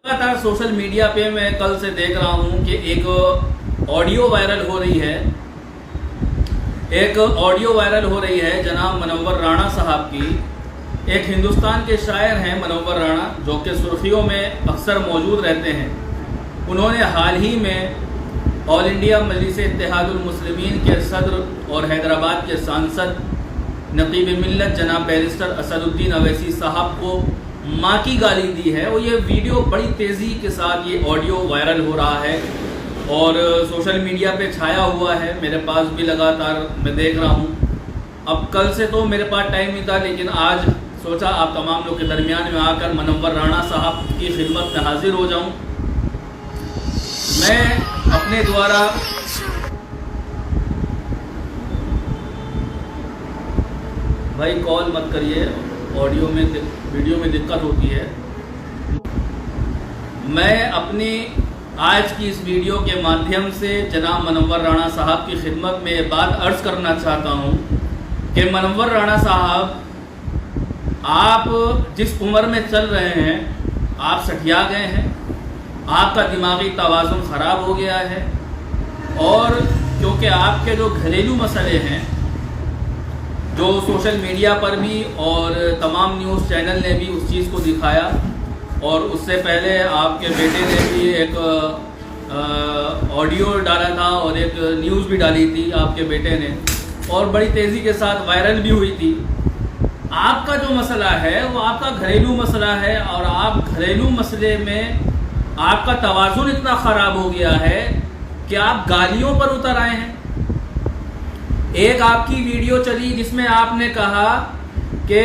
लगातार social media पे मैं कल से देख रहा हूँ कि एक ऑडियो वायरल हो रही है। जनाब मनव्वर राणा साहब की। एक हिंदुस्तान के शायर हैं मनव्वर राणा, जो कि सुर्खियों में अक्सर मौजूद रहते हैं। उन्होंने हाल ही में ऑल इंडिया मजलिस इत्तेहादुल मुस्लिमीन के सदर और हैदराबाद के सांसद नकीब मिल्लत जनाब बैरिस्टर असदुद्दीन अवैसी साहब को माँ की गाली दी है। और ये वीडियो बड़ी तेज़ी के साथ ये ऑडियो वायरल हो रहा है और सोशल मीडिया पे छाया हुआ है। मेरे पास भी लगातार मैं देख रहा हूँ। अब कल से तो मेरे पास टाइम नहीं था, लेकिन आज सोचा आप तमाम लोग के दरमियान में आकर मनव्वर राणा साहब की खिदमत में हाजिर हो जाऊँ। मैं अपने द्वारा भाई कॉल मत करिए, वीडियो में दिक्कत होती है। मैं अपनी आज की इस वीडियो के माध्यम से जनाब मनव्वर राणा साहब की खिदमत में ये बात अर्ज करना चाहता हूँ कि मनव्वर राणा साहब, आप जिस उम्र में चल रहे हैं आप सठिया गए हैं, आपका दिमागी तवाज़ुन ख़राब हो गया है। और क्योंकि आपके जो घरेलू मसले हैं, जो सोशल मीडिया पर भी और तमाम न्यूज़ चैनल ने भी उस चीज़ को दिखाया, और उससे पहले आपके बेटे ने भी एक ऑडियो डाला था और एक न्यूज़ भी डाली थी आपके बेटे ने, और बड़ी तेज़ी के साथ वायरल भी हुई थी। आपका जो मसला है वो आपका घरेलू मसला है, और आप घरेलू मसले में आपका तवाज़ुन इतना ख़राब हो गया है कि आप गालियों पर उतर आए हैं। एक आपकी वीडियो चली जिसमें आपने कहा कि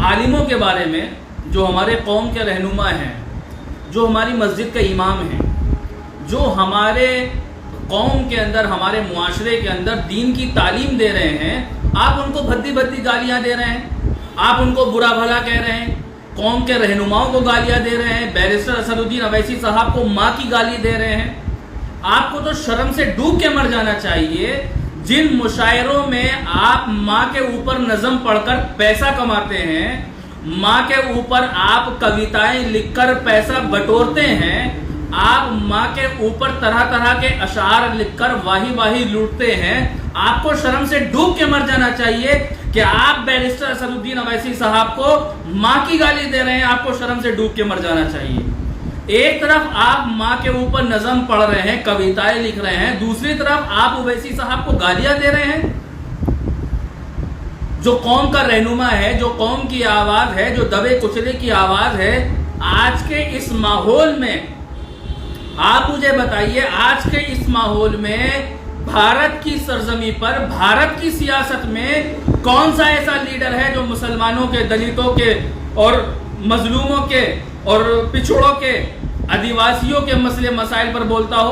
आलिमों के बारे में, जो हमारे कौम के रहनुमा हैं, जो हमारी मस्जिद के इमाम हैं, जो हमारे कौम के अंदर, हमारे मुआशरे के अंदर दीन की तालीम दे रहे हैं, आप उनको भद्दी भद्दी गालियां दे रहे हैं, आप उनको बुरा भला कह रहे हैं, कौम के रहनुमाओं को गालियां दे रहे हैं, बैरिस्टर असदुद्दीन अवैसी साहब को माँ की गाली दे रहे हैं। आपको तो शर्म से डूब के मर जाना चाहिए। जिन मुशायरों में आप माँ के ऊपर नज़म पढ़कर पैसा कमाते हैं, माँ के ऊपर आप कविताएं लिखकर पैसा बटोरते हैं, आप माँ के ऊपर तरह तरह के अशार लिखकर वाही वाही लूटते हैं, आपको शर्म से डूब के मर जाना चाहिए कि आप बैरिस्टर असदुद्दीन अवैसी साहब को माँ की गाली दे रहे हैं। आपको शर्म से डूब के मर जाना चाहिए। एक तरफ आप माँ के ऊपर नज़म पढ़ रहे हैं, कविताएं लिख रहे हैं, दूसरी तरफ आप अवैसी साहब को गालियां दे रहे हैं। जो कौम का रहनुमा है, जो कौम की आवाज है, जो दबे कुचले की आवाज है, आज के इस माहौल में आप मुझे बताइए, आज के इस माहौल में भारत की सरजमी पर, भारत की सियासत में कौन सा ऐसा लीडर है जो मुसलमानों के, दलितों के और मजलूमों के और पिछड़ों के, आदिवासियों के मसले मसाइल पर बोलता हो?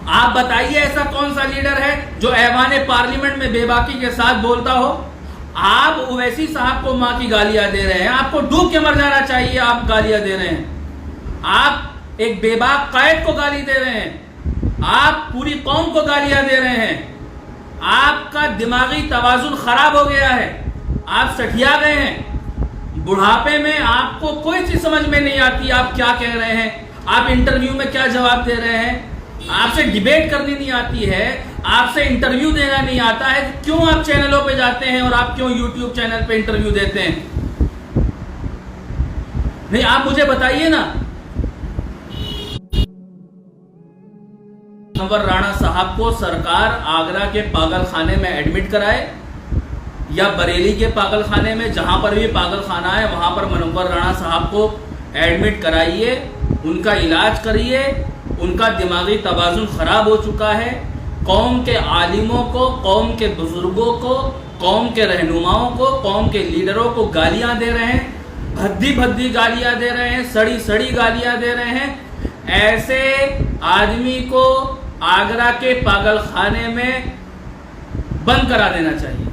आप बताइए ऐसा कौन सा लीडर है जो ऐवान पार्लियामेंट में बेबाकी के साथ बोलता हो? आप ओवैसी साहब को माँ की गालियां दे रहे हैं। आपको डूब के मर जाना चाहिए। आप गालियां दे रहे हैं। आप एक बेबाक कायद को गाली दे रहे हैं। आप पूरी कौम को गालियां दे रहे हैं। आपका दिमागी तवाजुन खराब हो गया है। आप सठिया गए हैं। बुढ़ापे में आपको कोई चीज समझ में नहीं आती। आप क्या कह रहे हैं, आप इंटरव्यू में क्या जवाब दे रहे हैं, आपसे डिबेट करनी नहीं आती है, आपसे इंटरव्यू देना नहीं आता है। क्यों आप चैनलों पे जाते हैं और आप क्यों यूट्यूब चैनल पे इंटरव्यू देते हैं? नहीं, आप मुझे बताइए ना। मनव्वर राणा साहब को सरकार आगरा के पागल खाने में एडमिट कराए, या बरेली के पागल खाने में, जहां पर भी पागल खाना है वहां पर मनव्वर राणा साहब को एडमिट कराइए, उनका इलाज करिए। उनका दिमागी तवाज़ुन खराब हो चुका है। कौम के आलिमों को, कौम के बुजुर्गों को, कौम के रहनुमाओं को, कौम के लीडरों को गालियां दे रहे हैं, भद्दी भद्दी गालियां दे रहे हैं, सड़ी सड़ी गालियां दे रहे हैं। ऐसे आदमी को आगरा के पागल खाने में बंद करा देना चाहिए।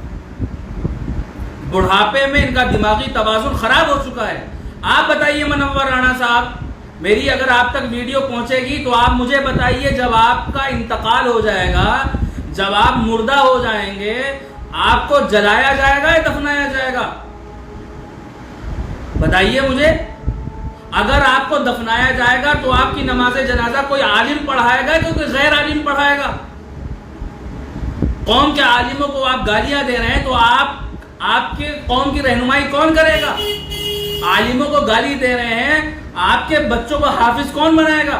बुढ़ापे में इनका दिमागी तवाज़ुन खराब हो चुका है। आप बताइए मनव्वर राणा साहब, मेरी अगर आप तक वीडियो पहुंचेगी तो आप मुझे बताइए, जब आपका इंतकाल हो जाएगा, जब आप मुर्दा हो जाएंगे, आपको जलाया जाएगा या दफनाया जाएगा? बताइए मुझे। अगर आपको दफनाया जाएगा तो आपकी नमाज जनाजा कोई आलिम पढ़ाएगा कि कोई गैर आलिम पढ़ाएगा? कौम के आलिमों को आप गालियां दे रहे हैं तो आपके कौम की रहनुमाई कौन करेगा? आलिमों को गाली दे रहे हैं, आपके बच्चों को हाफिज कौन बनाएगा?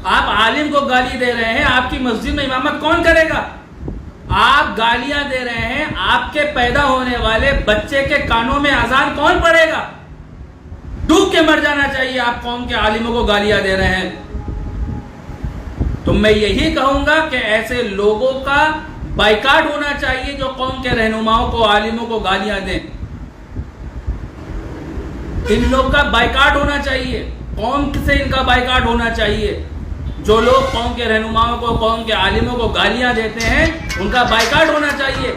आप आलिम को गाली दे रहे हैं, आपकी मस्जिद में इमामत कौन करेगा? आप गालियां दे रहे हैं, आपके पैदा होने वाले बच्चे के कानों में अजान कौन पढ़ेगा? डूब के मर जाना चाहिए, आप कौम के आलिमों को गालियां दे रहे हैं। तो मैं यही कहूंगा कि ऐसे लोगों का बाइकाट होना चाहिए जो कौम के रहनुमाओं को, आलिमों को गालियां दें। इन लोग का बाइकाट होना चाहिए। कौम से इनका बाइकाट होना चाहिए। जो लोग कौम के रहनुमाओं को, कौम के आलिमों को गालियां देते हैं, उनका बाइकाट होना चाहिए।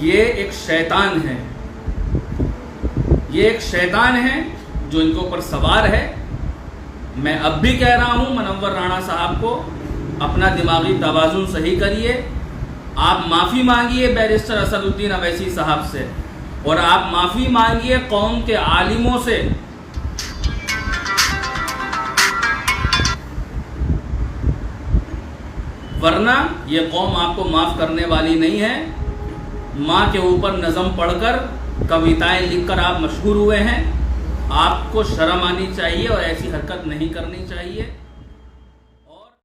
ये एक शैतान है, ये एक शैतान है जो इनके ऊपर सवार है। मैं अब भी कह रहा हूं मुनव्वर राणा साहब को, अपना दिमागी तवाज़ुन सही करिए। आप माफ़ी मांगिए बैरिस्टर असदुद्दीन अवैसी साहब से, और आप माफ़ी मांगिए कौम के आलिमों से। वरना ये कौम आपको माफ़ करने वाली नहीं है। माँ के ऊपर नज़म पढ़कर, कविताएं लिखकर आप मशहूर हुए हैं। आपको शर्म आनी चाहिए और ऐसी हरकत नहीं करनी चाहिए।